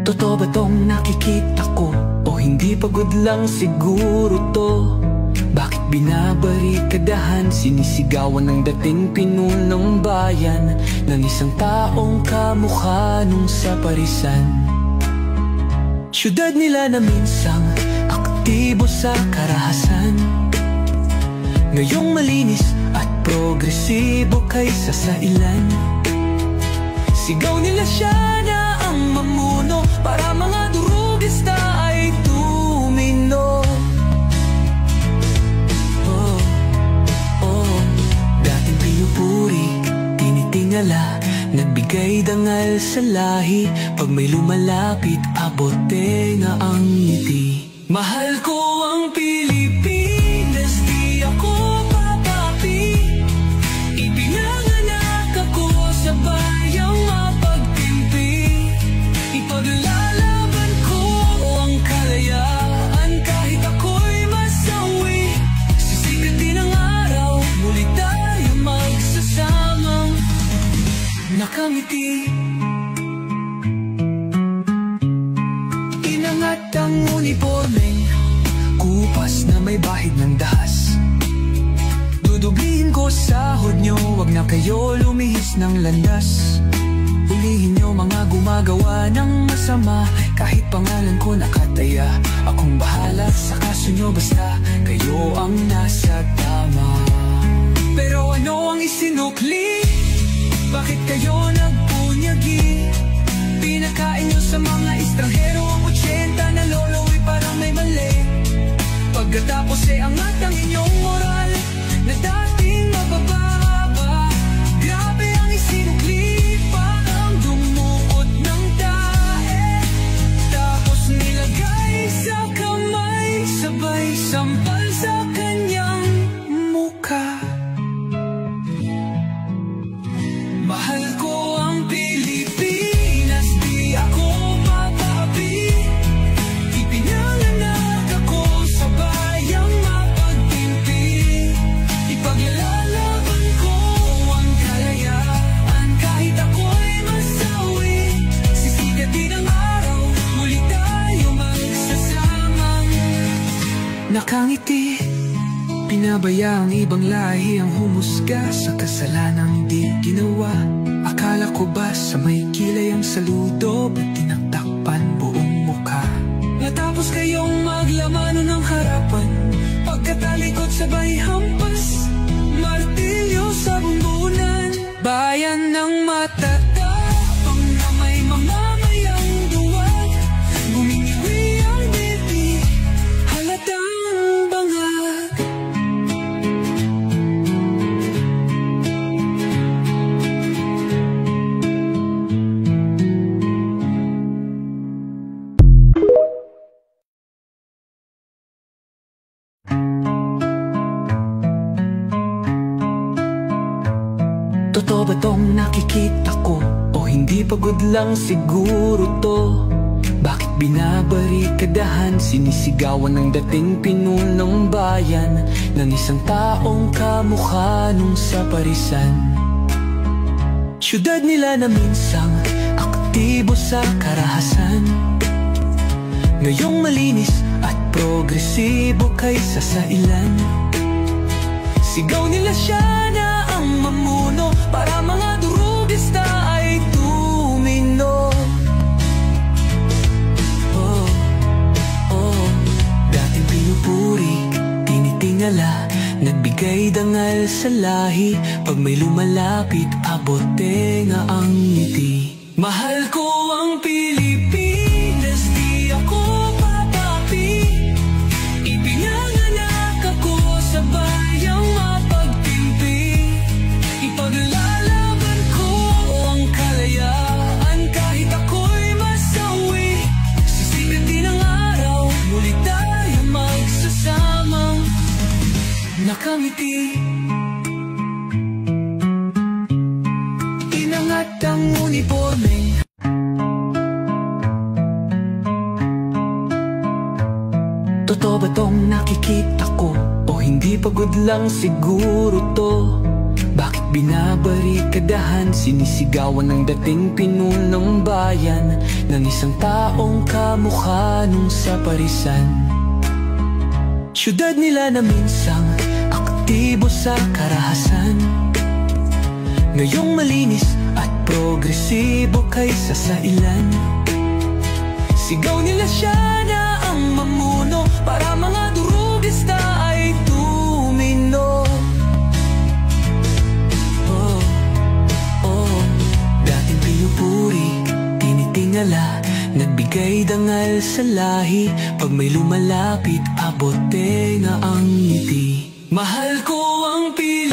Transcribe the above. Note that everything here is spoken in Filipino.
Totoo ba tong nakikita ko? O hindi pagod lang siguro to? Bakit binabarikadahan, sinisigawan ng dating pinunong bayan ng isang taong kamukha nung sa parisan? Syudad nila na minsang aktibo sa karahasan, ngayong malinis at progresibo kaysa sa ilan. Sigaw nila siya na ang mamuno para mga durugista ay tumino. Dating pinupuri, tinitingala, nagbigay dangal sa lahi. Pag may lumalapit, abote nga ang ngiti. Mahal ko ang Pilipinas, di ako papapi. Ipinanganak ako sa bayang mapagtimpi. Ipaglalaban ko ang kalayaan kahit ako'y masawi. Sisikat din ang araw, muli tayo magsasamang nakangiti. Inangat ang uniformeng kupas na may bahid ng dahas. Dudublihin ko sahod nyo, wag na kayo lumihis ng landas. Hulihin nyo mga gumagawa ng masama, kahit pangalan ko nakataya. Akong bahala sa kaso nyo, basta kayo ang nasa tama. Pero ano ang isinukli? Bakit kayo nagpunyagi? Pinakain nyo sa mga estranghero ang 80 na lolo'y parang may mali. Pagkatapos angat ang inyong moral na dating mabababa. Grabe ang isinukli, parang dumuot ng tae. Tapos nilagay sa kamay, sabay sampal sa kanyang mukha. Mahal ko ang Pilipinas, di ako papapi. Ipinanganak ako sa bayang mapagtimpi. Ipaglalaban ko ang kalayaan kahit ako'y masawi. Sisikat din ang araw, muli tayo magsasamang nakangiti. Pinabaya ang ibang lahi ang humusga sa kasalanang di ginawa. Akala ko ba sa may kilay ang saludo, ba't tinaktakpan buong mukha? Natapos kayong maglamano ng harapan, pagkatalikod sabay hampas, martilyo sa bumbunan. Bayan ng matatapang na may mamamayang duwag, gumingiwi ang bibig, halatang bangag. Totoo ba tong nakikita ko? O hindi pagod lang siguro to? Bakit binabarikadahan, sinisigawan ng dating pinunong bayan ng isang taong kamukha nung sa parisan? Syudad nila na minsang aktibo sa karahasan, ngayong malinis at progresibo kaysa sa ilan. Sigaw nila siya na ang mamuno para mga durugista ay tumino. Dating pinupuri, tinitingala, nagbigay dangal sa lahi. Pag may lumalapit, abote nga ang ngiti. Mahal ko ang Pilipinas, di ako papapi. Ipinanganak ako sa bayang mapagtimpi. Ipaglalaban ko ang kalayaan kahit ako'y masawi. Sisikat din ang araw, muli tayo magsasamang nakangiti. Inangat ang uniformeng totoo ba tong nakikita ko? O hindi pagod lang siguro to? Bakit Binabarikadahan, sinisigawan ng dating pinunong bayan ng isang taong kamukha nung sa Parisan. Syudad nila na minsang aktibo sa karahasan, ngayong malinis at progresibo kaysa sa ilan. Sigaw nila siya na ang mamuno para mga durugista ay tumino. Dating pinupuri, tinitingala, nagbigay dangal sa lahi. Pag may lumalapit, abote na ang ngiti. Mahal ko ang Pilipinas.